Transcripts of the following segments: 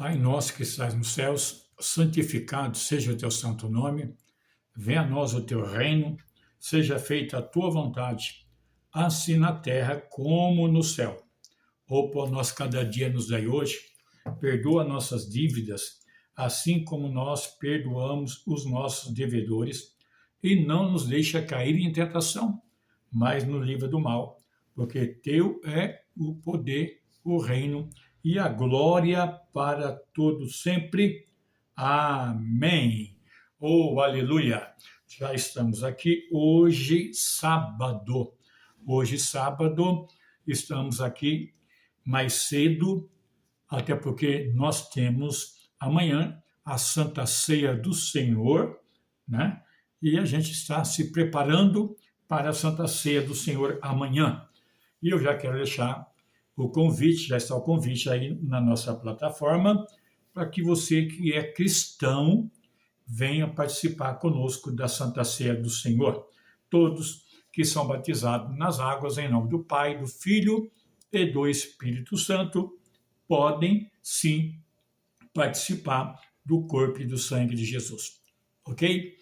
Pai nosso que estás nos céus, santificado seja o teu santo nome, venha a nós o teu reino, seja feita a tua vontade, assim na terra como no céu. O pão nosso cada dia nos dai hoje, perdoa nossas dívidas, assim como nós perdoamos os nossos devedores, e não nos deixa cair em tentação, mas nos livra do mal, porque teu é o poder, o reino e a glória para todos sempre. Amém. Oh, aleluia. Já estamos aqui hoje, sábado. Hoje, sábado, estamos aqui mais cedo, até porque nós temos amanhã a Santa Ceia do Senhor, né? E a gente está se preparando para a Santa Ceia do Senhor amanhã. E eu já quero deixar o convite, já está o convite aí na nossa plataforma, para que você que é cristão venha participar conosco da Santa Ceia do Senhor. Todos que são batizados nas águas em nome do Pai, do Filho e do Espírito Santo podem sim participar do corpo e do sangue de Jesus. Ok?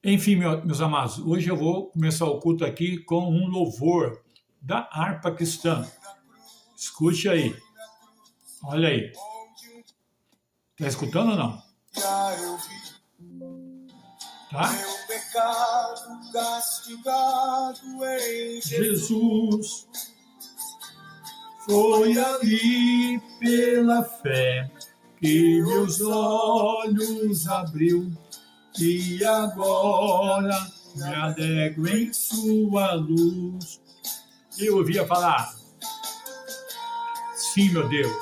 Enfim, meus amados, hoje eu vou começar o culto aqui com um louvor da harpa cristã. Escute aí. Olha aí. Está escutando ou não? Tá? Meu pecado castigado em Jesus foi ali pela fé que meus olhos abriu e agora me alegro em sua luz. Eu ouvia falar, sim, meu Deus.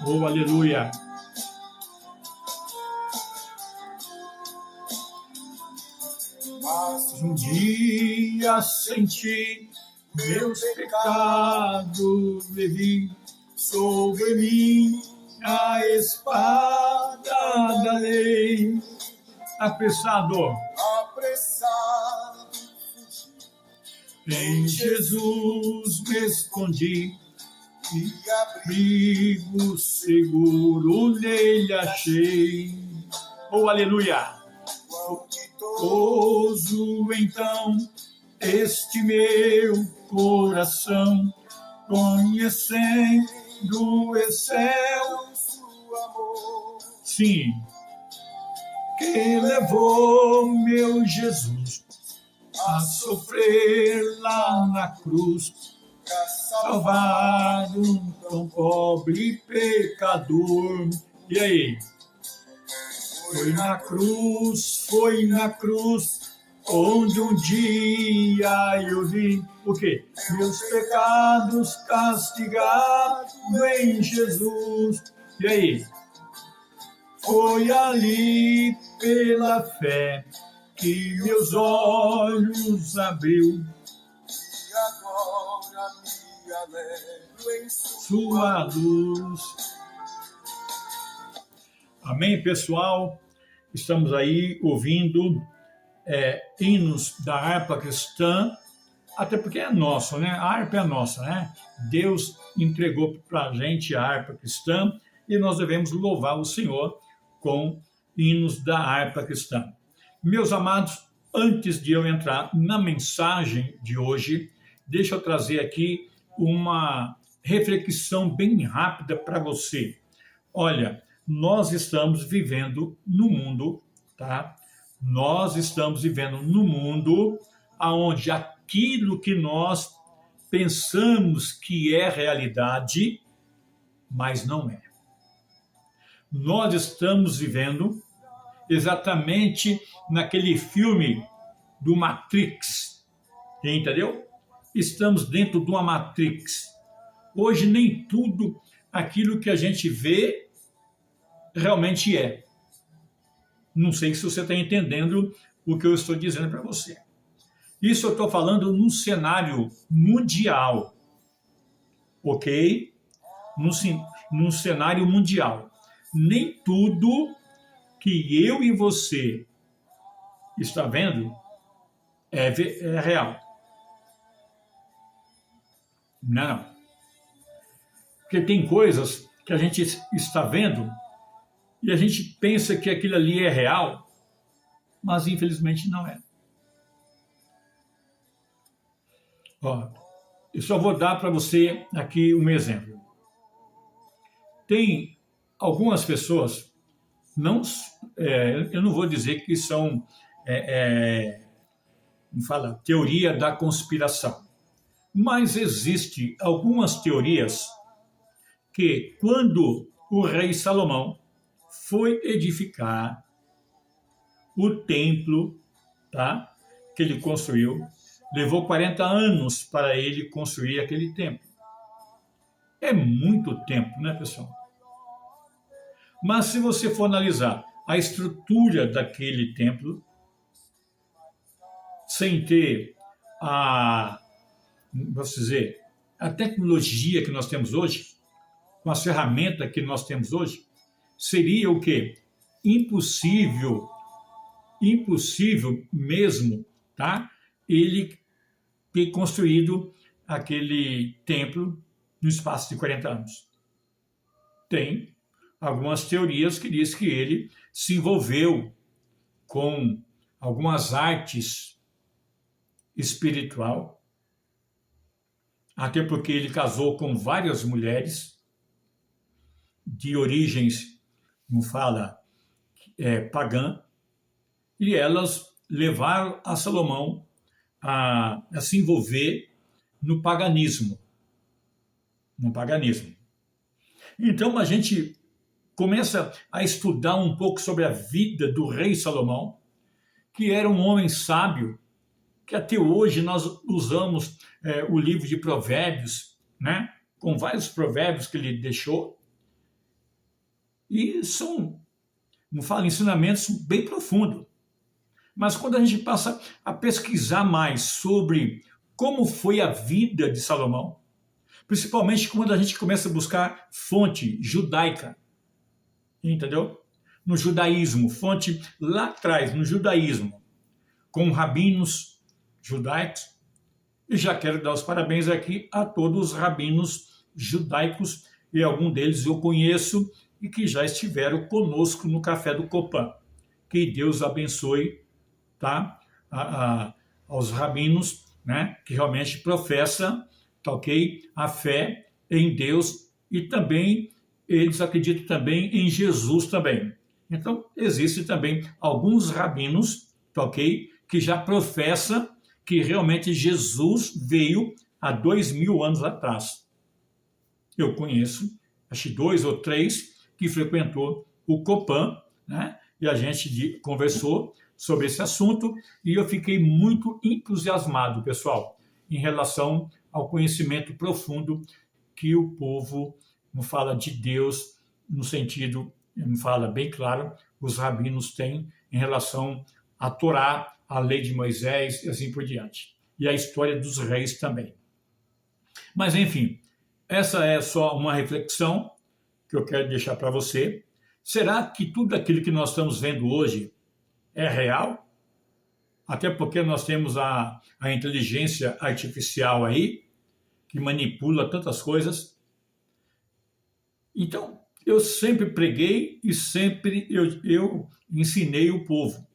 Oh, aleluia. Mas Um dia senti meus pecados levi sobre mim a espada da lei. Apressado apressado em Jesus me escondi, e abri abrigo seguro nele achei. Oh, aleluia! mão de todo Ouso então este meu coração, conhecendo o céu, seu amor. sim, que levou meu Jesus a sofrer lá na cruz, Pra salvar um tão pobre pecador. E aí? Foi na cruz, onde um dia eu vi o quê? Meus pecados castigados em Jesus. E aí? Foi ali pela fé que meus olhos abriu E agora me alegro em sua luz. Amém, pessoal? Estamos aí ouvindo hinos da harpa cristã, até porque é nosso, né? A harpa é nossa, né? Deus entregou para a gente a harpa cristã e nós devemos louvar o Senhor com hinos da harpa cristã. Meus amados, antes de eu entrar na mensagem de hoje, deixa eu trazer aqui uma reflexão bem rápida para você. Olha, nós estamos vivendo no mundo, tá? Nós estamos vivendo no mundo onde aquilo que nós pensamos que é realidade, mas não é. Nós estamos vivendo exatamente naquele filme do Matrix, entendeu? Estamos dentro de uma Matrix. Hoje nem tudo aquilo que a gente vê realmente é. Não sei se você está entendendo o que eu estou dizendo para você. Isso eu estou falando num cenário mundial, ok? Num cenário mundial. Nem tudo que eu e você está vendo é real. Não. Porque tem coisas que a gente está vendo e a gente pensa que aquilo ali é real, mas infelizmente não é. Ó, eu só vou dar para você aqui um exemplo. Tem algumas pessoas, não, eu não vou dizer que são, como fala, teoria da conspiração, mas existe algumas teorias que quando o rei Salomão foi edificar o templo, tá, que ele construiu, levou 40 anos para ele construir aquele templo. É muito tempo, né, pessoal? Mas se você for analisar a estrutura daquele templo, sem ter vamos dizer, a tecnologia que nós temos hoje, com as ferramentas que nós temos hoje, seria o quê? Impossível mesmo, tá? Ele ter construído aquele templo no espaço de 40 anos. Tem algumas teorias que diz que ele se envolveu com algumas artes espiritual, até porque ele casou com várias mulheres de origens, como fala, pagã, e elas levaram a Salomão a se envolver no paganismo. Então a gente começa a estudar um pouco sobre a vida do rei Salomão, que era um homem sábio, que até hoje nós usamos o livro de Provérbios, né, com vários provérbios que ele deixou, e são, como fala, ensinamentos bem profundos. Mas quando a gente passa a pesquisar mais sobre como foi a vida de Salomão, principalmente quando a gente começa a buscar fonte judaica, entendeu? No judaísmo, fonte lá atrás, no judaísmo, com rabinos judaicos, e já quero dar os parabéns aqui a todos os rabinos judaicos, e algum deles eu conheço e que já estiveram conosco no Café do Copan. Que Deus abençoe, tá? Aos rabinos, né, que realmente professam, tá, ok, a fé em Deus, e também eles acreditam também em Jesus também. Então, existem também alguns rabinos, tá, ok, que já professam que realmente Jesus veio há 2000 anos atrás. Eu conheço, acho que 2 ou 3 que frequentou o Copan, né, e a gente conversou sobre esse assunto, e eu fiquei muito entusiasmado, pessoal, em relação ao conhecimento profundo que o povo não fala de Deus, no sentido, não fala bem claro, os rabinos têm em relação à Torá, à lei de Moisés e assim por diante. E a história dos reis também. Mas, enfim, essa é só uma reflexão que eu quero deixar para você. Será que tudo aquilo que nós estamos vendo hoje é real? Até porque nós temos a inteligência artificial aí, que manipula tantas coisas. Então, eu sempre preguei e sempre eu ensinei o povo,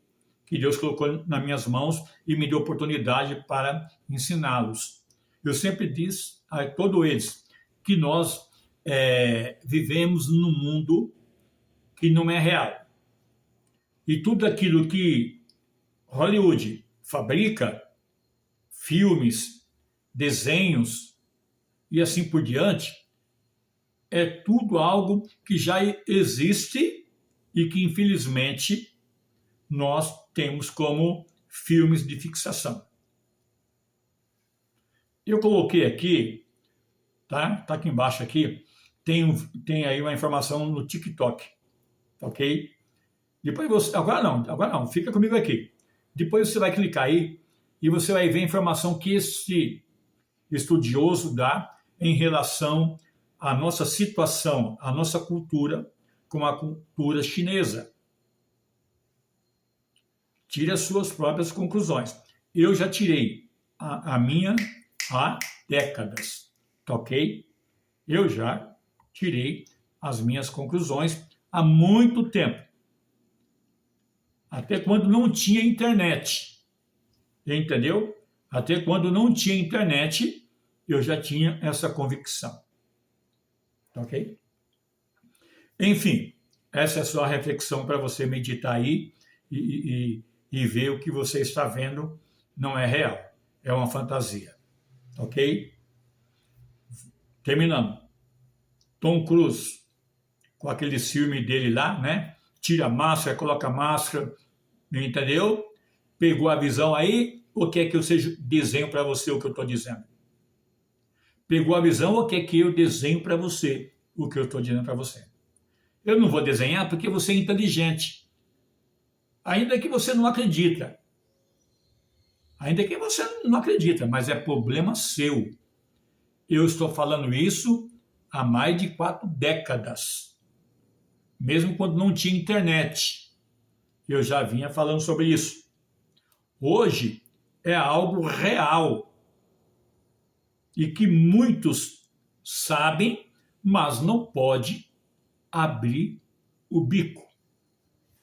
que Deus colocou nas minhas mãos e me deu oportunidade para ensiná-los. Eu sempre disse a todos eles que nós vivemos num mundo que não é real. E tudo aquilo que Hollywood fabrica, filmes, desenhos e assim por diante, é tudo algo que já existe e que, infelizmente, nós temos como filmes de fixação. Eu coloquei aqui, tá? Tá aqui embaixo aqui, tem aí uma informação no TikTok, ok? Depois você, agora não, fica comigo aqui. Depois você vai clicar aí e você vai ver a informação que esse estudioso dá em relação à nossa situação, à nossa cultura com a cultura chinesa. Tire as suas próprias conclusões. Eu já tirei a minha há décadas, tá ok? Eu já tirei as minhas conclusões há muito tempo. Até quando não tinha internet. Entendeu? Até quando não tinha internet, eu já tinha essa convicção. Ok? Enfim, essa é só a reflexão para você meditar aí e ver o que você está vendo não é real. É uma fantasia. Ok? Terminando. Tom Cruise, com aquele filme dele lá, né? Tira a máscara, coloca a máscara, entendeu? Pegou a visão aí, ou quer que eu desenho para você o que eu estou dizendo? Pegou a visão ou quer que eu desenho para você o que eu estou dizendo para você? Eu não vou desenhar porque você é inteligente. Ainda que você não acredita. Ainda que você não acredita, mas é problema seu. Eu estou falando isso há mais de 4 décadas. Mesmo quando não tinha internet. Eu já vinha falando sobre isso. Hoje é algo real. E que muitos sabem, mas não pode abrir o bico.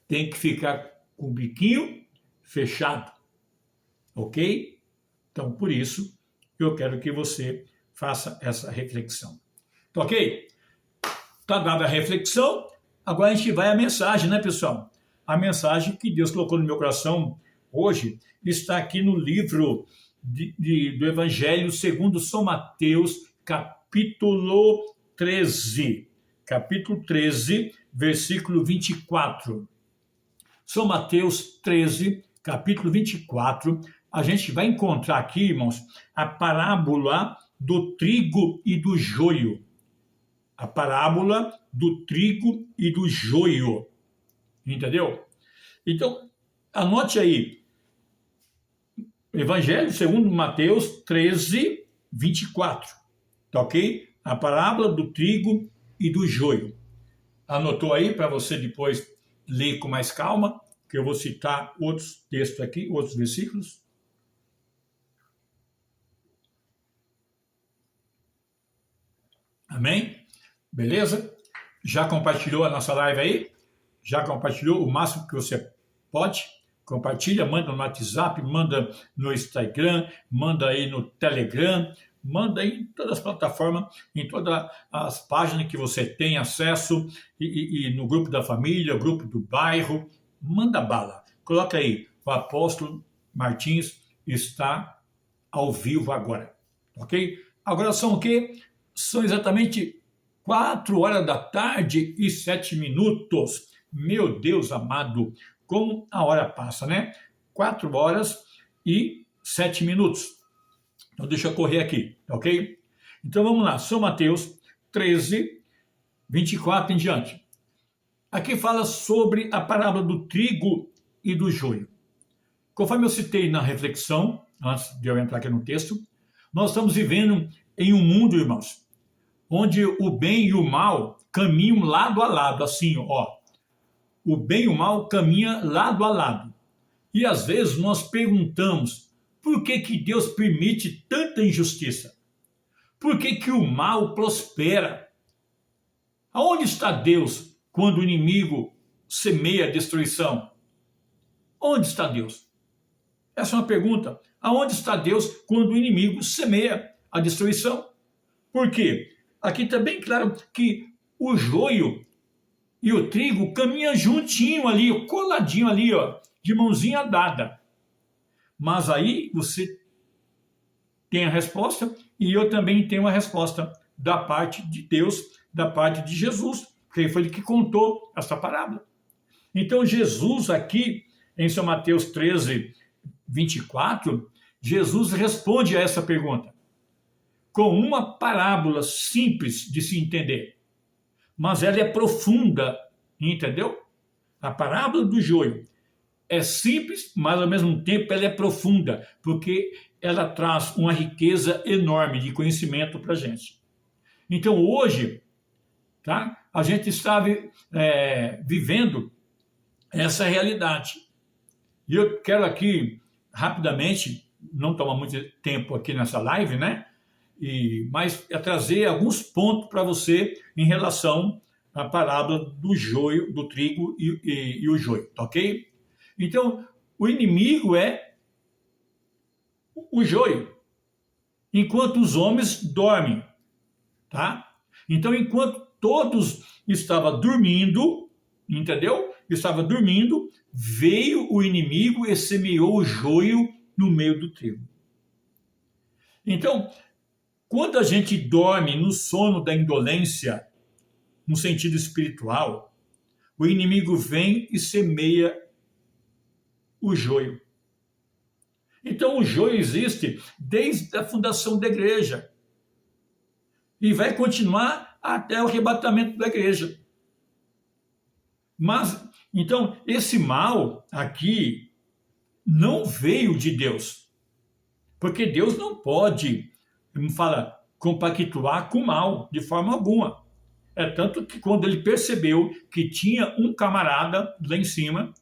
Tem que ficar com o biquinho fechado. Ok? Então, por isso, eu quero que você faça essa reflexão. Tá ok? Tá dada a reflexão, agora a gente vai à mensagem, né, pessoal? A mensagem que Deus colocou no meu coração hoje está aqui no livro do Evangelho segundo São Mateus, capítulo 13. Capítulo 13, versículo 24. São Mateus 13, capítulo 24. A gente vai encontrar aqui, irmãos, a parábola do trigo e do joio. A parábola do trigo e do joio. Entendeu? Então, anote aí. Evangelho segundo Mateus 13, 24. Tá ok? A parábola do trigo e do joio. Anotou aí para você depois ler com mais calma, que eu vou citar outros textos aqui, outros versículos. Amém? Beleza? Já compartilhou a nossa live aí? Já compartilhou o máximo que você pode? Compartilha, manda no WhatsApp, manda no Instagram, manda aí no Telegram, manda aí em todas as plataformas, em todas as páginas que você tem acesso, e no grupo da família, grupo do bairro, manda bala. Coloca aí, o apóstolo Martins está ao vivo agora, ok? Agora são o quê? São exatamente 4 horas da tarde e 7 minutos. Meu Deus amado, como a hora passa, né? 4 horas e 7 minutos. Então deixa eu correr aqui, ok? Então vamos lá, São Mateus 13, 24 em diante. Aqui fala sobre a parábola do trigo e do joio. Conforme eu citei na reflexão, antes de eu entrar aqui no texto, nós estamos vivendo em um mundo, irmãos, onde o bem e o mal caminham lado a lado, assim, ó. O bem e o mal caminham lado a lado. E às vezes nós perguntamos, por que que Deus permite tanta injustiça? Por que que o mal prospera? Aonde está Deus quando o inimigo semeia a destruição? Onde está Deus? Essa é uma pergunta. Aonde está Deus quando o inimigo semeia a destruição? Por quê? Aqui está bem claro que o joio e o trigo caminham juntinho ali, coladinho ali, ó, de mãozinha dada. Mas aí você tem a resposta e eu também tenho a resposta da parte de Deus, da parte de Jesus, porque foi ele que contou essa parábola. Então Jesus aqui, em São Mateus 13, 24, Jesus responde a essa pergunta com uma parábola simples de se entender, mas ela é profunda, entendeu? A parábola do joio é simples, mas ao mesmo tempo ela é profunda, porque ela traz uma riqueza enorme de conhecimento para a gente. Então hoje, tá? A gente está vivendo essa realidade. E eu quero aqui, rapidamente, não tomar muito tempo aqui nessa live, né? mas é trazer alguns pontos para você em relação à parábola do joio, do trigo e o joio, tá ok? Então, o inimigo é o joio, enquanto os homens dormem, tá? Então, enquanto todos estavam dormindo, entendeu? Estava dormindo, veio o inimigo e semeou o joio no meio do trigo. Então, quando a gente dorme no sono da indolência, no sentido espiritual, o inimigo vem e semeia o joio. Então, o joio existe desde a fundação da igreja e vai continuar até o arrebatamento da igreja. Mas, então, esse mal aqui não veio de Deus, porque Deus não pode, como fala, compactuar com o mal de forma alguma. É tanto que quando ele percebeu que tinha um camarada lá em cima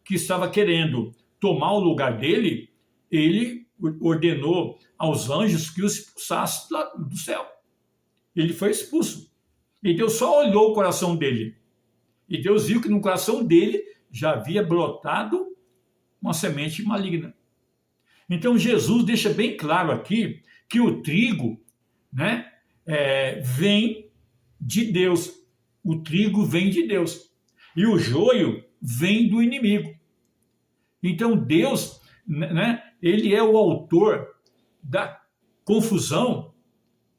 que estava querendo tomar o lugar dele, ele ordenou aos anjos que o expulsasse lá do céu. Ele foi expulso. E Deus só olhou o coração dele. E Deus viu que no coração dele já havia brotado uma semente maligna. Então Jesus deixa bem claro aqui que o trigo, né, vem de Deus. O trigo vem de Deus. E o joio vem do inimigo. Então Deus, né, ele é o autor da confusão,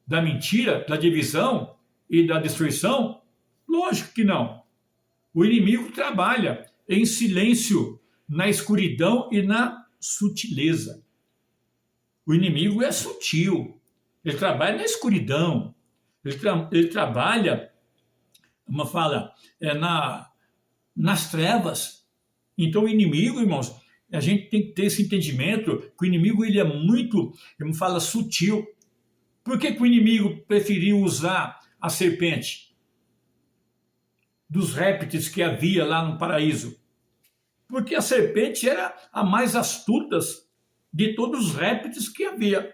da mentira, da divisão e da destruição? Lógico que não. O inimigo trabalha em silêncio, na escuridão e na sutileza. O inimigo é sutil. Ele trabalha na escuridão. Ele trabalha, como fala, nas trevas. Então o inimigo, irmãos, a gente tem que ter esse entendimento que o inimigo ele é muito, como fala, sutil. Por que o inimigo preferiu usar a serpente dos répteis que havia lá no paraíso? Porque a serpente era a mais astuta de todos os répteis que havia.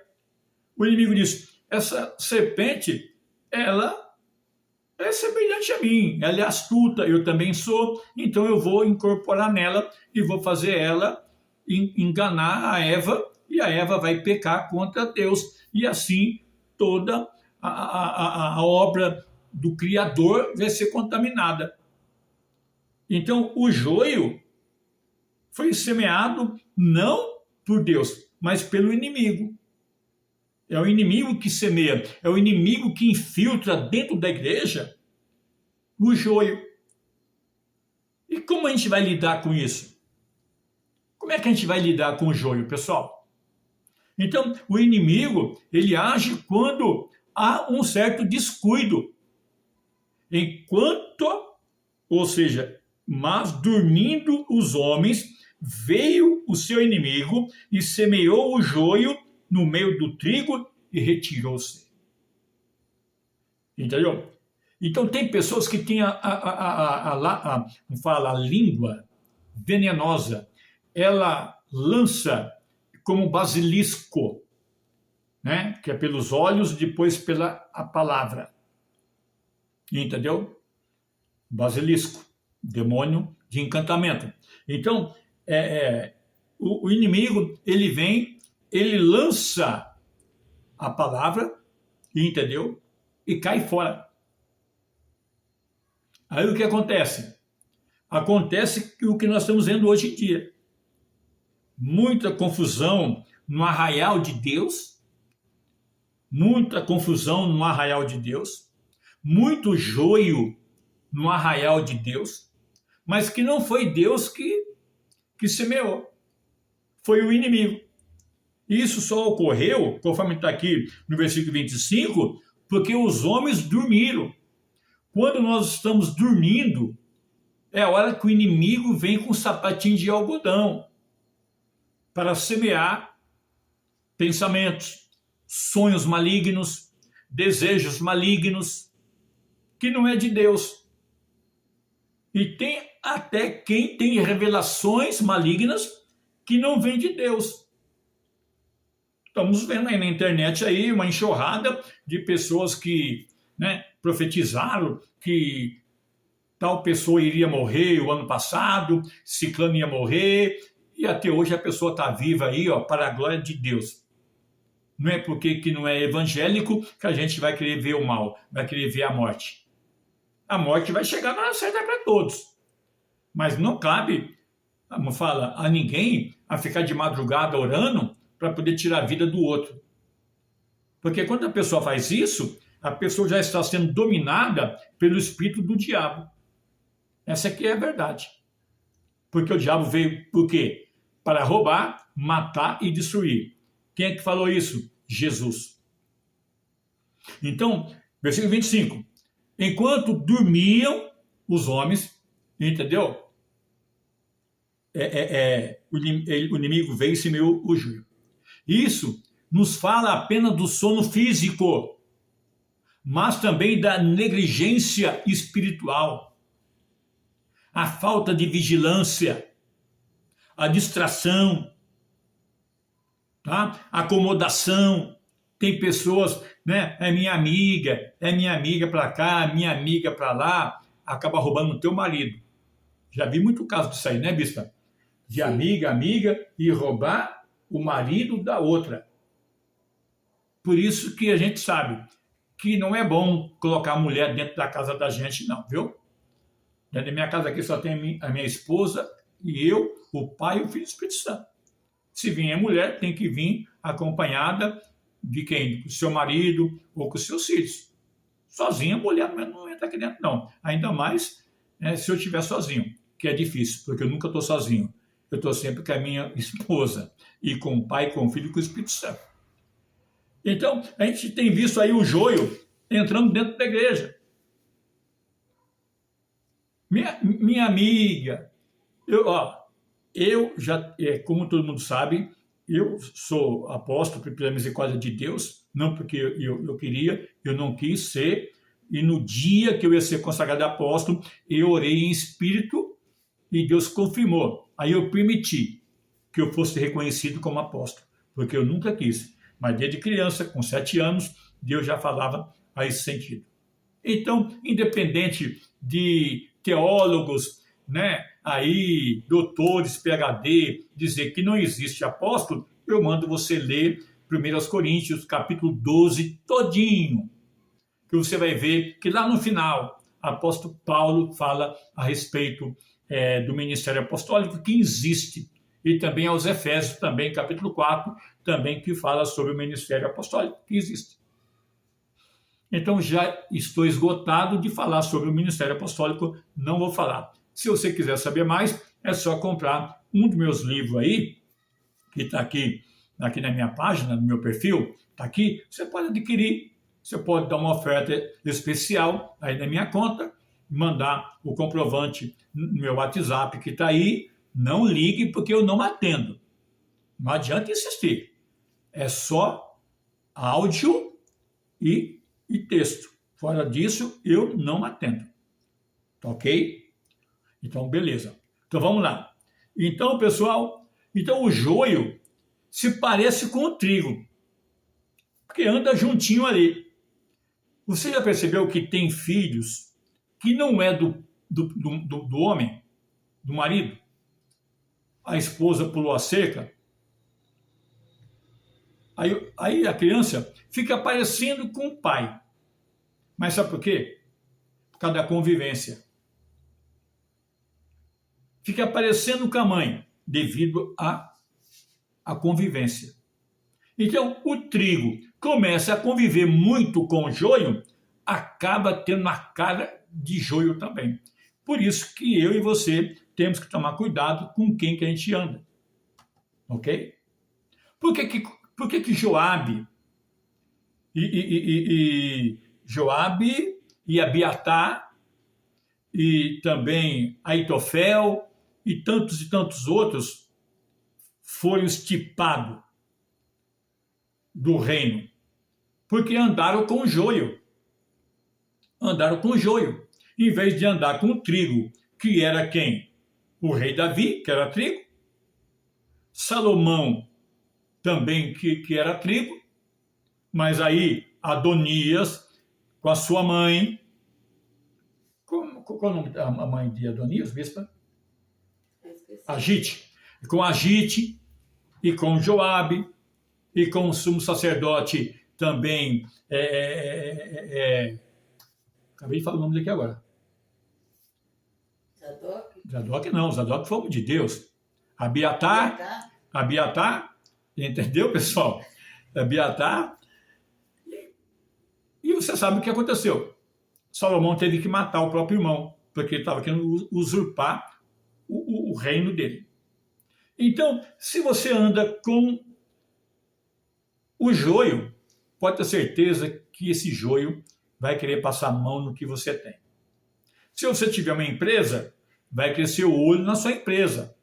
O inimigo disse, essa serpente, ela é semelhante a mim, ela é astuta, eu também sou, então eu vou incorporar nela e vou fazer ela enganar a Eva, e a Eva vai pecar contra Deus, e assim toda a obra do Criador vai ser contaminada. Então o joio foi semeado não por Deus, mas pelo inimigo. É o inimigo que semeia, é o inimigo que infiltra dentro da igreja o joio. E como a gente vai lidar com isso? Como é que a gente vai lidar com o joio, pessoal? Então, o inimigo, ele age quando há um certo descuido. Ou seja, mas dormindo os homens, veio o seu inimigo e semeou o joio no meio do trigo e retirou-se. Entendeu? Então tem pessoas que têm a língua venenosa. Ela lança como basilisco, né? Que é pelos olhos, depois pela a palavra. Entendeu? Basilisco, demônio de encantamento. Então, o inimigo, ele vem, ele lança a palavra, entendeu? E cai fora. Aí o que acontece? Acontece o que nós estamos vendo hoje em dia. Muita confusão no arraial de Deus, muita confusão no arraial de Deus, muito joio no arraial de Deus, mas que não foi Deus que semeou, foi o inimigo. Isso só ocorreu, conforme está aqui no versículo 25, porque os homens dormiram. Quando nós estamos dormindo, é a hora que o inimigo vem com um sapatinho de algodão para semear pensamentos, sonhos malignos, desejos malignos, que não é de Deus. E tem até quem tem revelações malignas que não vem de Deus. Estamos vendo aí na internet aí uma enxurrada de pessoas que, né, profetizaram que tal pessoa iria morrer o ano passado, ciclano ia morrer, e até hoje a pessoa está viva aí, ó, para a glória de Deus. Não é porque que não é evangélico que a gente vai querer ver o mal, vai querer ver a morte. A morte vai chegar na hora certa para todos. Mas não cabe, como fala, a ninguém a ficar de madrugada orando para poder tirar a vida do outro. Porque quando a pessoa faz isso, a pessoa já está sendo dominada pelo espírito do diabo. Essa aqui é a verdade. Porque o diabo veio por quê? Para roubar, matar e destruir. Quem é que falou isso? Jesus. Então, versículo 25. Enquanto dormiam os homens, entendeu? O inimigo veio e semeou o joio. Isso nos fala apenas do sono físico, mas também da negligência espiritual, a falta de vigilância, a distração, tá? A acomodação. Tem pessoas, né? É minha amiga para cá, minha amiga para lá, acaba roubando o teu marido. Já vi muito caso disso aí, né, bispa? De amiga e roubar o marido da outra. Por isso que a gente sabe que não é bom colocar a mulher dentro da casa da gente, não, viu? Dentro da minha casa aqui só tem a minha esposa e eu, o pai e o filho do Espírito Santo. Se vier mulher, tem que vir acompanhada de quem? Com o seu marido ou com os seus filhos. Sozinha, a mulher não entra aqui dentro, não. Ainda mais, né, se eu estiver sozinho, que é difícil, porque eu nunca estou sozinho. Eu estou sempre com a minha esposa e com o pai, com o filho e com o Espírito Santo. Então, a gente tem visto aí o joio entrando dentro da igreja. Minha amiga, eu já, como todo mundo sabe, eu sou apóstolo pela misericórdia de Deus, não porque eu queria, eu não quis ser, e no dia que eu ia ser consagrado apóstolo, eu orei em espírito e Deus confirmou. Aí eu permiti que eu fosse reconhecido como apóstolo, porque eu nunca quis. Mas desde criança, com 7 anos, Deus já falava a esse sentido. Então, independente de teólogos, né, aí, doutores, PhD, dizer que não existe apóstolo, eu mando você ler 1 Coríntios, capítulo 12, todinho, que você vai ver que lá no final, apóstolo Paulo fala a respeito do ministério apostólico que existe, e também aos Efésios, também capítulo 4, também que fala sobre o ministério apostólico que existe. Então já estou esgotado de falar sobre o ministério apostólico, não vou falar. Se você quiser saber mais, é só comprar um dos meus livros aí, que está aqui na minha página, no meu perfil, está aqui, você pode adquirir, você pode dar uma oferta especial aí na minha conta, mandar o comprovante no meu WhatsApp que está aí, não ligue porque eu não atendo. Não adianta insistir. É só áudio e texto. Fora disso, eu não atendo. Ok? Então, beleza. Então, vamos lá. Então, pessoal, o joio se parece com o trigo, porque anda juntinho ali. Você já percebeu que tem filhos que não é do homem, do marido? A esposa pulou a cerca. Aí a criança fica parecendo com o pai. Mas sabe por quê? Por causa da convivência. Fica parecendo com a mãe, devido à convivência. Então, o trigo começa a conviver muito com o joio, acaba tendo a cara de joio também. Por isso que eu e você temos que tomar cuidado com quem que a gente anda. Ok? Por que Joabe Joabe e Abiatar e também Aitofel e tantos outros foram estipados do reino? Porque andaram com joio. Andaram com joio. Em vez de andar com trigo, que era quem? O rei Davi, que era trigo. Salomão também que era trigo, mas aí Adonias, com a sua mãe, qual é o nome da mãe de Adonias, bispa? Agite. Com Agite e com Joabe e com o sumo sacerdote também, acabei de falar o nome daqui agora. Zadok foi homem de Deus. Abiatar, entendeu, pessoal? Abiatar. E você sabe o que aconteceu. Salomão teve que matar o próprio irmão, porque ele estava querendo usurpar o reino dele. Então, se você anda com o joio, pode ter certeza que esse joio vai querer passar a mão no que você tem. Se você tiver uma empresa, vai crescer o olho na sua empresa.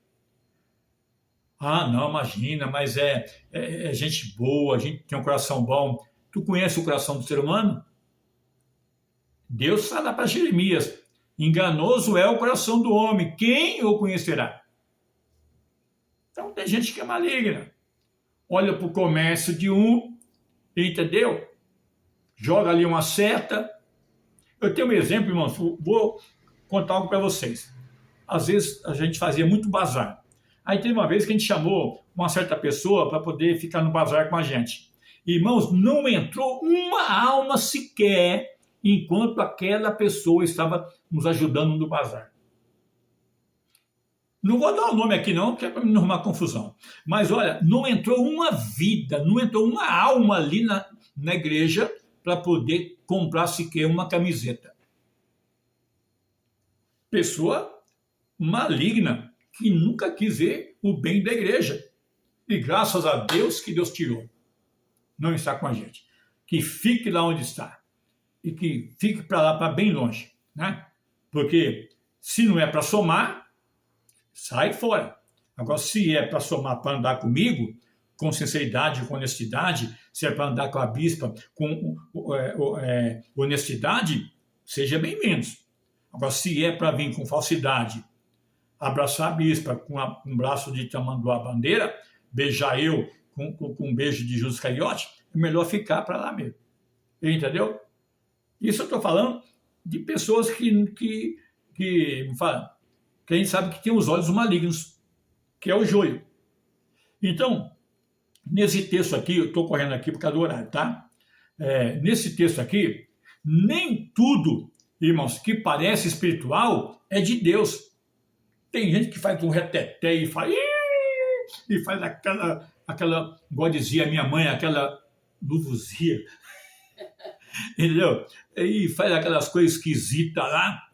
Ah, não, imagina, mas é gente boa, a gente tem um coração bom. Tu conhece o coração do ser humano? Deus fala para Jeremias, enganoso é o coração do homem, quem o conhecerá? Então tem gente que é maligna. Olha para o comércio de um, entendeu? Joga ali uma seta. Eu tenho um exemplo, irmãos, vou contar algo para vocês. Às vezes a gente fazia muito bazar. Aí teve uma vez que a gente chamou uma certa pessoa para poder ficar no bazar com a gente. Irmãos, não entrou uma alma sequer enquanto aquela pessoa estava nos ajudando no bazar. Não vou dar o nome aqui não, que é para não arrumar confusão. Mas olha, não entrou uma vida, não entrou uma alma ali na igreja para poder comprar sequer uma camiseta. Pessoa maligna, que nunca quis ver o bem da igreja. E graças a Deus que Deus tirou. Não está com a gente. Que fique lá onde está. E que fique para lá, para bem longe. Né? Porque se não é para somar, sai fora. Agora, se é para somar, para andar comigo, com sinceridade, com honestidade, se é para andar com a bispa, com honestidade, seja bem-vindo. Agora, se é para vir com falsidade, abraçar a bispa com um braço de tamanduá bandeira, beijar eu com um beijo de Judas Iscariote, é melhor ficar para lá mesmo. Entendeu? Isso eu estou falando de pessoas que a gente sabe que tem os olhos malignos, que é o joio. Então, nesse texto aqui, eu estou correndo aqui por causa do horário, tá? Nesse texto aqui, nem tudo, irmãos, que parece espiritual é de Deus. Tem gente que faz um reteté e faz aquela, igual dizia a minha mãe, aquela luvuzia, entendeu? E faz aquelas coisas esquisitas lá,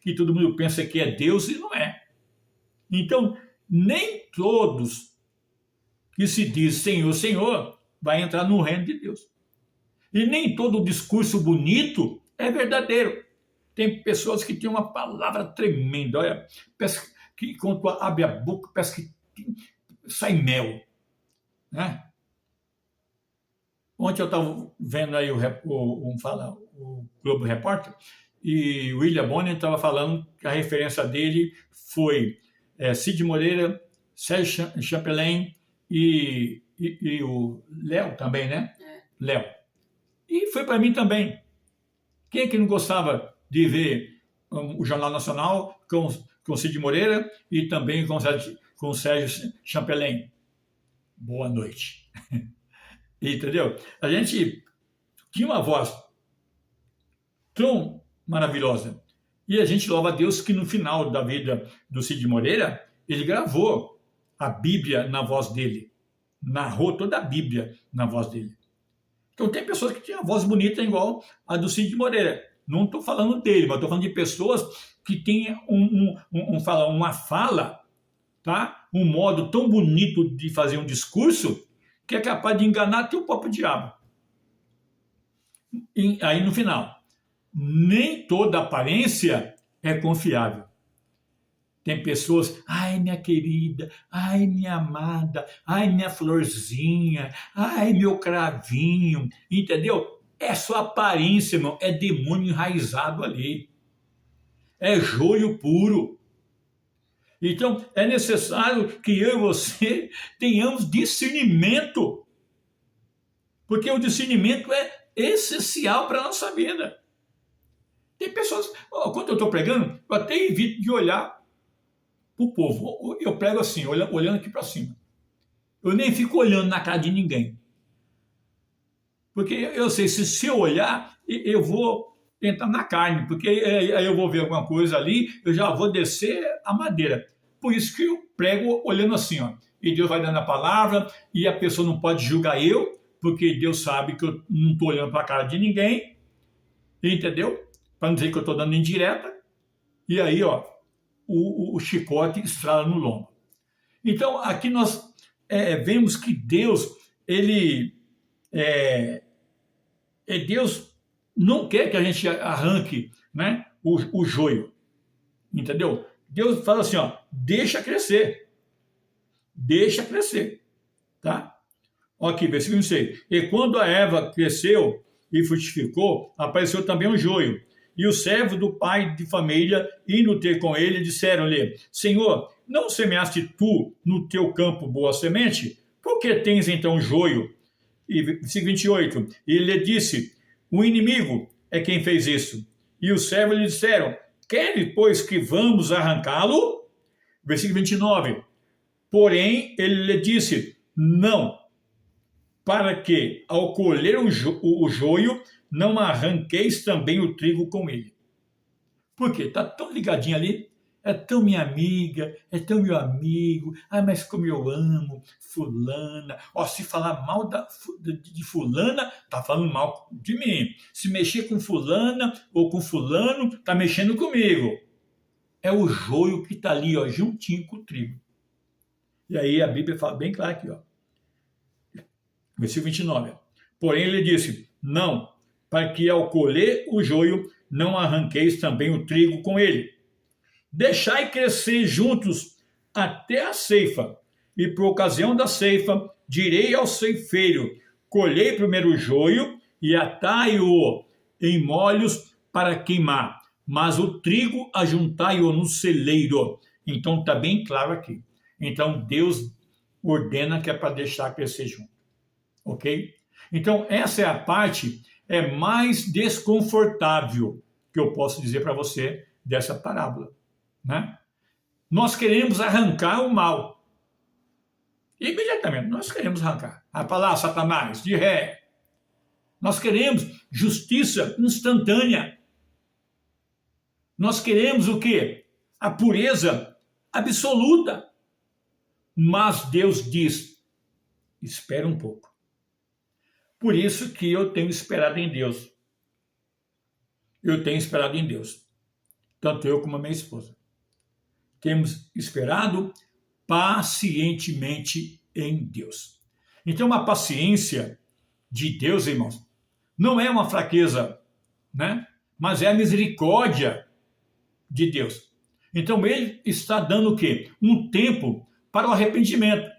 que todo mundo pensa que é Deus e não é. Então, nem todos que se diz Senhor, Senhor, vai entrar no reino de Deus. E nem todo discurso bonito é verdadeiro. Tem pessoas que têm uma palavra tremenda, olha, parece que quando abre a boca, parece que sai mel. Né? Ontem eu estava vendo aí o Globo Repórter, e o William Bonner estava falando que a referência dele foi Cid Moreira, Sérgio Chapelain e o Léo também, né? Léo. E foi para mim também. Quem é que não gostava de ver o Jornal Nacional com Cid Moreira e também com Sérgio Chapelain? Boa noite. Entendeu? A gente tinha uma voz tão maravilhosa. E a gente louva a Deus que no final da vida do Cid Moreira, ele gravou a Bíblia na voz dele. Narrou toda a Bíblia na voz dele. Então tem pessoas que têm a voz bonita igual a do Cid Moreira. Não estou falando dele, mas estou falando de pessoas que têm uma fala, tá? Um modo tão bonito de fazer um discurso que é capaz de enganar até o próprio diabo. E aí no final, nem toda aparência é confiável. Tem pessoas, ai minha querida, ai minha amada, ai minha florzinha, ai meu cravinho, entendeu? É só aparência, irmão, é demônio enraizado ali. É joio puro. Então, é necessário que eu e você tenhamos discernimento, porque o discernimento é essencial para a nossa vida. Tem pessoas, quando eu estou pregando, eu até evito de olhar para o povo. Eu prego assim, olhando aqui para cima. Eu nem fico olhando na cara de ninguém. Porque eu sei, se eu olhar, eu vou entrar na carne, porque aí eu vou ver alguma coisa ali, eu já vou descer a madeira. Por isso que eu prego olhando assim, ó. E Deus vai dando a palavra, e a pessoa não pode julgar eu, porque Deus sabe que eu não estou olhando para a cara de ninguém, entendeu? Para não dizer que eu estou dando indireta. E aí, ó, o chicote estrala no lombo. Então, aqui nós vemos que Deus, Deus não quer que a gente arranque, né, o joio, entendeu? Deus fala assim, ó, deixa crescer, tá? Ó aqui, versículo 26. E quando a erva cresceu e frutificou, apareceu também um joio. E o servo do pai de família, indo ter com ele, disseram-lhe, Senhor, não semeaste tu no teu campo boa semente? Por que tens então joio? E versículo 28. E ele lhe disse, o inimigo é quem fez isso. E os servos lhe disseram, queres, pois, que vamos arrancá-lo? Versículo 29. Porém, ele lhe disse, não, para que, ao colher o joio, não arranqueis também o trigo com ele. Por quê? Está tão ligadinho ali, é tão minha amiga, é tão meu amigo, mas como eu amo fulana. Ó, se falar mal de fulana, tá falando mal de mim. Se mexer com fulana ou com fulano, tá mexendo comigo. É o joio que está ali, ó, juntinho com o trigo. E aí a Bíblia fala bem claro aqui, ó. Versículo 29. Porém ele disse, não, para que ao colher o joio, não arranqueis também o trigo com ele. Deixai crescer juntos até a ceifa, e por ocasião da ceifa, direi ao ceifeiro, colhei primeiro o joio e atai-o em molhos para queimar, mas o trigo ajuntai-o no celeiro. Então está bem claro aqui. Então Deus ordena que é para deixar crescer junto. Ok? Então essa é a parte mais desconfortável que eu posso dizer para você dessa parábola, né? Nós queremos arrancar o mal. Imediatamente, nós queremos arrancar. A palavra Satanás, de ré. Nós queremos justiça instantânea. Nós queremos o quê? A pureza absoluta. Mas Deus diz, espera um pouco. Por isso que eu tenho esperado em Deus. Eu tenho esperado em Deus. Tanto eu como a minha esposa. Temos esperado pacientemente em Deus. Então, a paciência de Deus, irmãos, não é uma fraqueza, né? Mas é a misericórdia de Deus. Então, ele está dando o quê? Um tempo para o arrependimento.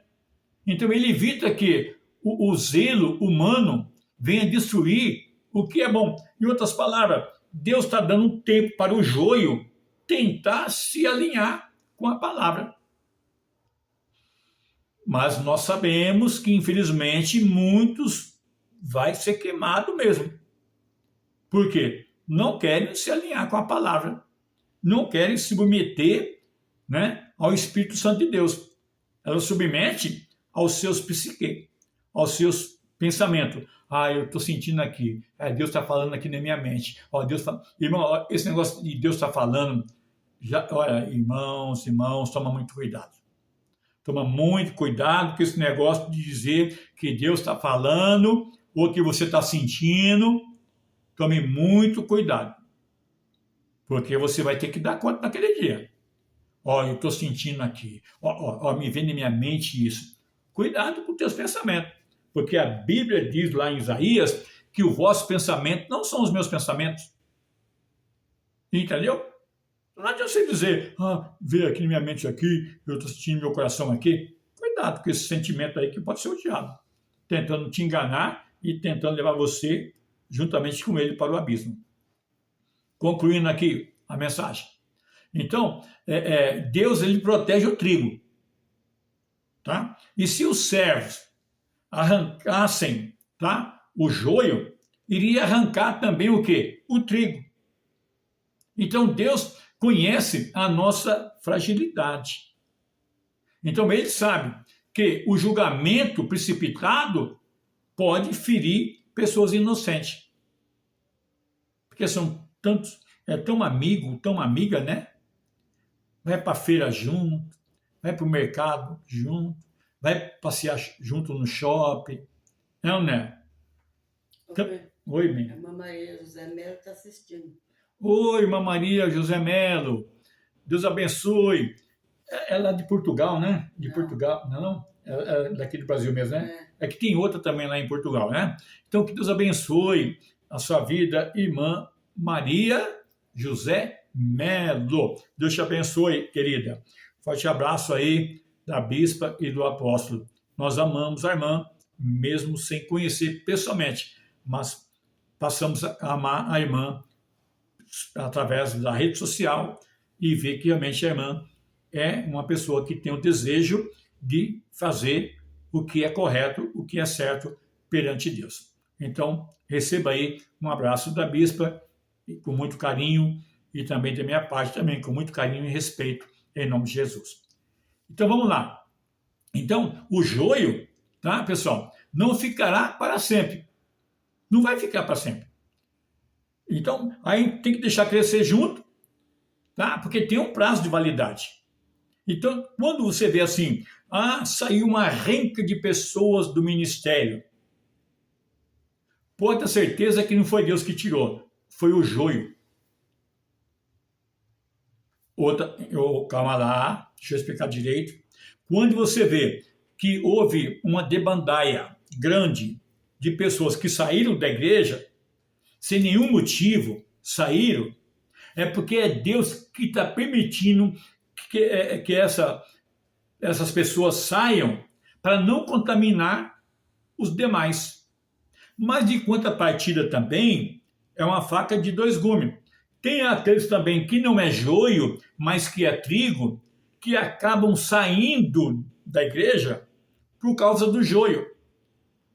Então, ele evita que o zelo humano venha destruir o que é bom. Em outras palavras, Deus está dando um tempo para o joio tentar se alinhar com a palavra. Mas nós sabemos que, infelizmente, muitos vai ser queimado mesmo. Por quê? Não querem se alinhar com a palavra. Não querem se submeter, né, ao Espírito Santo de Deus. Ela submete aos seus psique, aos seus pensamentos. Eu estou sentindo aqui. Deus está falando aqui na minha mente. Deus tá... Irmão, esse negócio de Deus está falando... Olha, irmãos, toma muito cuidado. Toma muito cuidado com esse negócio de dizer que Deus está falando ou que você está sentindo. Tome muito cuidado. Porque você vai ter que dar conta naquele dia. Eu estou sentindo aqui. Me vem na minha mente isso. Cuidado com os teus pensamentos. Porque a Bíblia diz lá em Isaías que o vosso pensamento não são os meus pensamentos. Entendeu? Não adianta você dizer, veio aqui na minha mente aqui, eu estou sentindo meu coração aqui. Cuidado com esse sentimento aí que pode ser o diabo, tentando te enganar e tentando levar você, juntamente com ele, para o abismo. Concluindo aqui a mensagem. Então, Deus ele protege o trigo. Tá? E se os servos arrancassem, tá, o joio, iria arrancar também o quê? O trigo. Então Deus conhece a nossa fragilidade. Então ele sabe que o julgamento precipitado pode ferir pessoas inocentes. Porque são tantos, tão amigo, tão amiga, né? Vai para a feira junto, vai para o mercado junto, vai passear junto no shopping. Não, né? Então, oi, minha. A Maria José Melo está assistindo. Oi, irmã Maria José Melo. Deus abençoe. É lá de Portugal, né? De Portugal, não? É daqui do Brasil mesmo, né? É que tem outra também lá em Portugal, né? Então, que Deus abençoe a sua vida, irmã Maria José Melo. Deus te abençoe, querida. Forte abraço aí da bispa e do apóstolo. Nós amamos a irmã, mesmo sem conhecer pessoalmente, mas passamos a amar a irmã através da rede social e ver que realmente a irmã é uma pessoa que tem o desejo de fazer o que é correto, o que é certo perante Deus. Então, receba aí um abraço da bispa, com muito carinho, e também da minha parte também, com muito carinho e respeito, em nome de Jesus. Então, vamos lá. Então, o joio, tá, pessoal, não ficará para sempre. Não vai ficar para sempre. Então, aí tem que deixar crescer junto, tá? Porque tem um prazo de validade. Então, quando você vê assim, saiu uma renca de pessoas do ministério, pode ter certeza que não foi Deus que tirou, foi o joio. Calma lá, deixa eu explicar direito. Quando você vê que houve uma debandaia grande de pessoas que saíram da igreja, sem nenhum motivo, saíram, é porque é Deus que está permitindo que essas pessoas saiam para não contaminar os demais. Mas de contrapartida também é uma faca de dois gumes. Tem aqueles também que não é joio, mas que é trigo, que acabam saindo da igreja por causa do joio.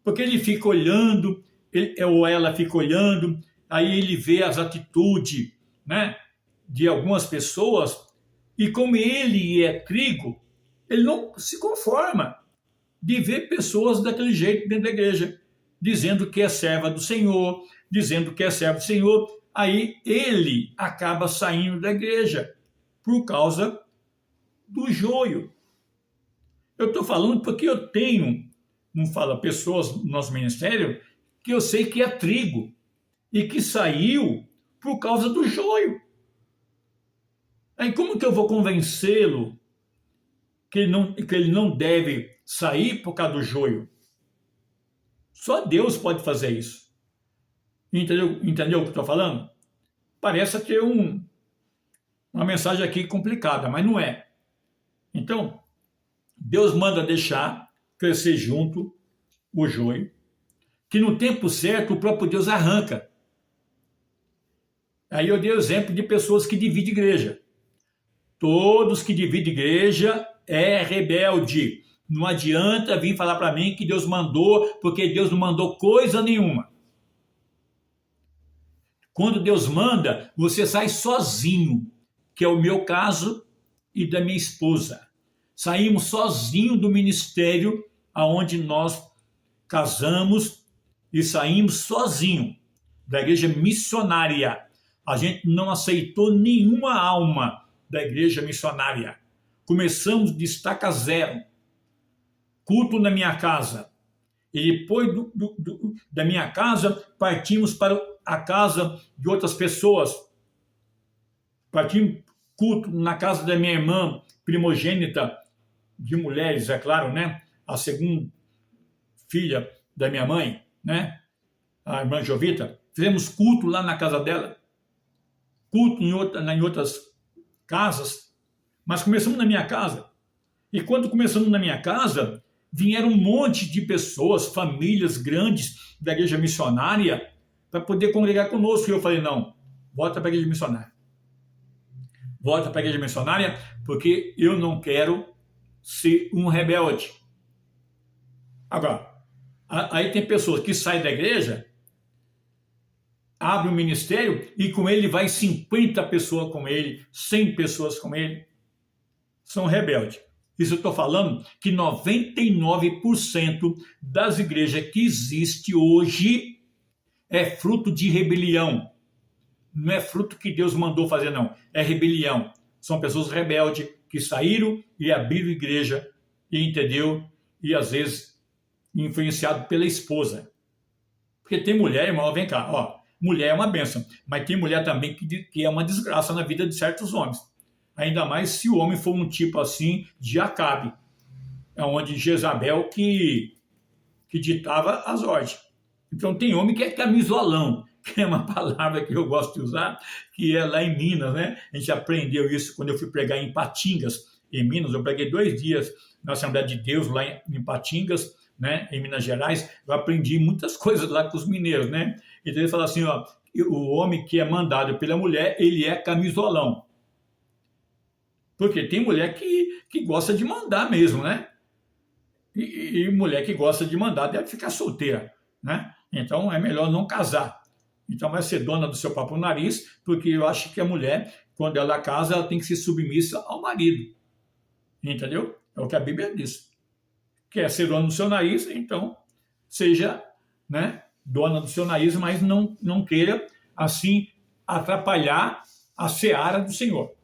Porque ele fica olhando, ou ela fica olhando, aí ele vê as atitudes, né, de algumas pessoas, e como ele é trigo, ele não se conforma de ver pessoas daquele jeito dentro da igreja, dizendo que é serva do Senhor, dizendo que é servo do Senhor, aí ele acaba saindo da igreja por causa do joio. Eu estou falando porque eu tenho, não fala, pessoas no nosso ministério que eu sei que é trigo e que saiu por causa do joio. Aí como que eu vou convencê-lo que ele não deve sair por causa do joio? Só Deus pode fazer isso. Entendeu o que eu estou falando? Parece ter uma mensagem aqui complicada, mas não é. Então, Deus manda deixar crescer junto o joio, que no tempo certo o próprio Deus arranca. Aí eu dei o exemplo de pessoas que dividem igreja. Todos que dividem igreja é rebelde. Não adianta vir falar para mim que Deus mandou, porque Deus não mandou coisa nenhuma. Quando Deus manda, você sai sozinho, que é o meu caso e da minha esposa. Saímos sozinho do ministério aonde nós casamos e saímos sozinho da igreja missionária. A gente não aceitou nenhuma alma da igreja missionária. Começamos de estaca zero. Culto na minha casa. E depois da minha casa, partimos para a casa de outras pessoas. Partimos culto na casa da minha irmã primogênita, de mulheres, é claro, né? A segunda filha da minha mãe, né? A irmã Jovita. Fizemos culto lá na casa dela. Culto em outras casas. Mas começamos na minha casa. E quando começamos na minha casa, vieram um monte de pessoas, famílias grandes da igreja missionária, para poder congregar conosco. E eu falei, não, volta para a igreja missionária. volta para a igreja missionária, porque eu não quero ser um rebelde. Agora, aí tem pessoas que saem da igreja, abrem um ministério e com ele vai 50 pessoas com ele, 100 pessoas com ele. São rebeldes. Isso eu estou falando que 99% das igrejas que existem hoje é fruto de rebelião. Não é fruto que Deus mandou fazer, não. É rebelião. São pessoas rebeldes que saíram e abriram igreja, e entendeu? E às vezes influenciado pela esposa. Porque tem mulher, irmão, vem cá, ó, mulher é uma bênção, mas tem mulher também que é uma desgraça na vida de certos homens. Ainda mais se o homem for um tipo assim de Acabe, onde Jezabel que ditava as ordens. Então tem homem que é camisolão, que é uma palavra que eu gosto de usar, que é lá em Minas, né? A gente aprendeu isso quando eu fui pregar em Patingas, em Minas. Eu preguei 2 dias na Assembleia de Deus lá em Patingas, né? Em Minas Gerais. Eu aprendi muitas coisas lá com os mineiros, né? Então ele fala assim, ó, o homem que é mandado pela mulher, ele é camisolão. Porque tem mulher que gosta de mandar mesmo, né? E mulher que gosta de mandar deve ficar solteira, né? Então é melhor não casar. Então vai ser dona do seu próprio nariz, porque eu acho que a mulher, quando ela casa, ela tem que ser submissa ao marido. Entendeu? É o que a Bíblia diz. Quer ser dona do seu nariz, então seja, né, dona do seu nariz, mas não queira, assim, atrapalhar a seara do Senhor.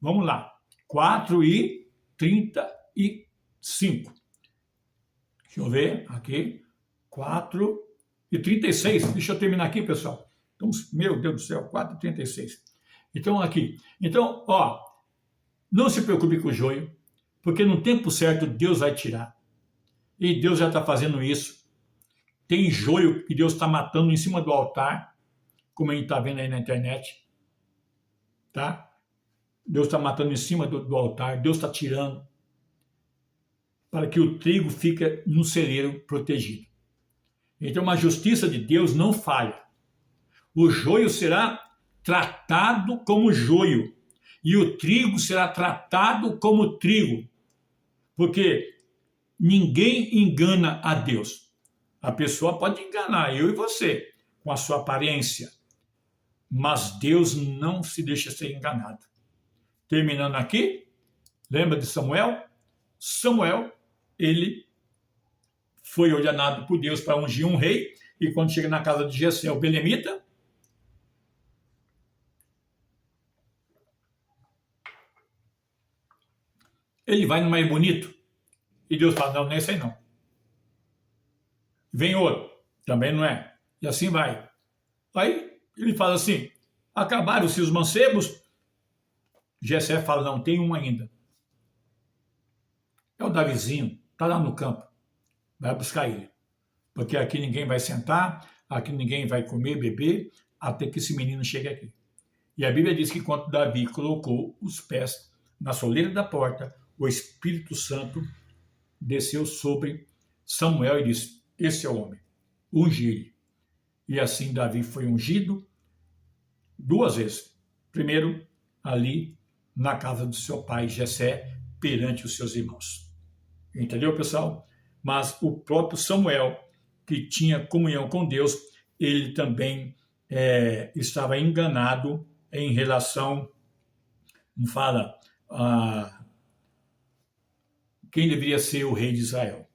Vamos lá. 4:35. Deixa eu ver aqui. 4:36. Deixa eu terminar aqui, pessoal. Então, meu Deus do céu, 4:36. Então, aqui. Então, ó, não se preocupe com o joio, porque no tempo certo Deus vai tirar. E Deus já está fazendo isso. Tem joio que Deus está matando em cima do altar, como a gente está vendo aí na internet. Tá? Deus está matando em cima do altar, Deus está tirando, para que o trigo fique no celeiro protegido. Então, a justiça de Deus não falha. O joio será tratado como joio, e o trigo será tratado como trigo, porque ninguém engana a Deus. A pessoa pode enganar eu e você com a sua aparência, mas Deus não se deixa ser enganado. Terminando aqui, lembra de Samuel? Samuel, ele foi ordenado por Deus para ungir um rei, e quando chega na casa de Jessé, o belemita, ele vai no mais bonito, e Deus fala, não, não é esse aí não. Vem outro, também não é. E assim vai. Aí ele fala assim, acabaram-se os mancebos. Jessé fala, não, tem um ainda. É o Davizinho, está lá no campo. Vai buscar ele. Porque aqui ninguém vai sentar, aqui ninguém vai comer, beber, até que esse menino chegue aqui. E a Bíblia diz que quando Davi colocou os pés na soleira da porta, o Espírito Santo desceu sobre Samuel e disse, esse é o homem, unge ele. E assim Davi foi ungido 2 vezes. Primeiro, ali na casa do seu pai Jessé, perante os seus irmãos. Entendeu, pessoal? Mas o próprio Samuel, que tinha comunhão com Deus, ele também estava enganado em relação, não fala, a quem deveria ser o rei de Israel.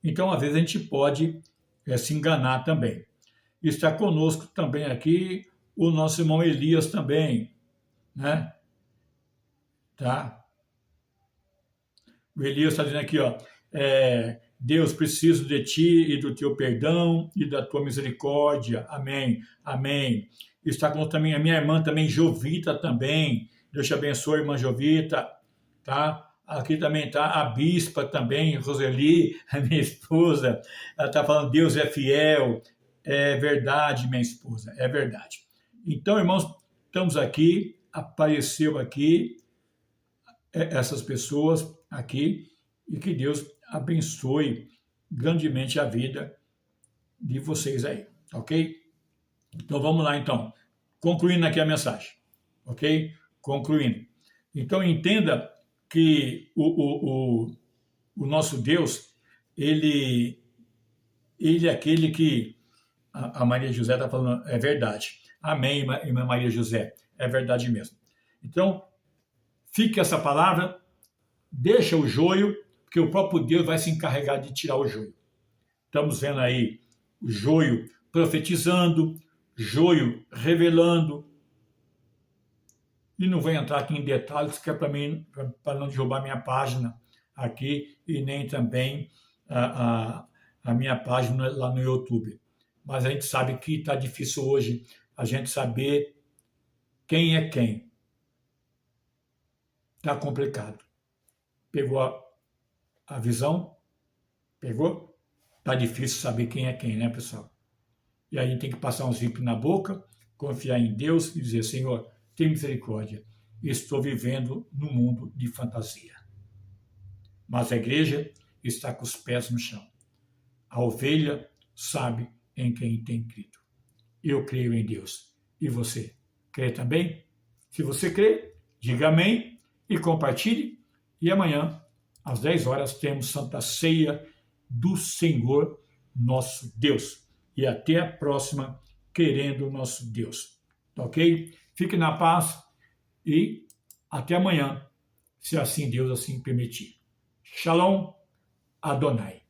Então, às vezes, a gente pode se enganar também. Está conosco também aqui o nosso irmão Elias também, né? Tá? O Elias está dizendo aqui, ó, Deus, preciso de ti e do teu perdão e da tua misericórdia. Amém. Amém. Está conosco também a minha irmã também, Jovita também. Deus te abençoe, irmã Jovita. Tá? Aqui também está a bispa também, Roseli, a minha esposa. Ela está falando, Deus é fiel. É verdade, minha esposa, é verdade. Então, irmãos, estamos aqui, apareceu aqui essas pessoas aqui, e que Deus abençoe grandemente a vida de vocês aí, ok? Então vamos lá então, concluindo aqui a mensagem, ok? Concluindo. Então, entenda que o nosso Deus, ele é aquele que a Maria José está falando, é verdade. Amém, irmã Maria José, é verdade mesmo. Então, fique essa palavra, deixa o joio, porque o próprio Deus vai se encarregar de tirar o joio. Estamos vendo aí o joio profetizando, joio revelando. E não vou entrar aqui em detalhes, que é para não derrubar minha página aqui e nem também a minha página lá no YouTube. Mas a gente sabe que está difícil hoje a gente saber quem é quem. Está complicado. Pegou a visão? Pegou? Está difícil saber quem é quem, né, pessoal? E aí a gente tem que passar um zíper na boca, confiar em Deus e dizer, Senhor, tem misericórdia. Estou vivendo num mundo de fantasia. Mas a igreja está com os pés no chão. A ovelha sabe em quem tem crido. Eu creio em Deus. E você? Crê também? Se você crê, diga amém e compartilhe. E amanhã, às 10 horas, temos Santa Ceia do Senhor nosso Deus. E até a próxima, querendo o nosso Deus. Ok? Fique na paz e até amanhã, se assim Deus assim permitir. Shalom Adonai.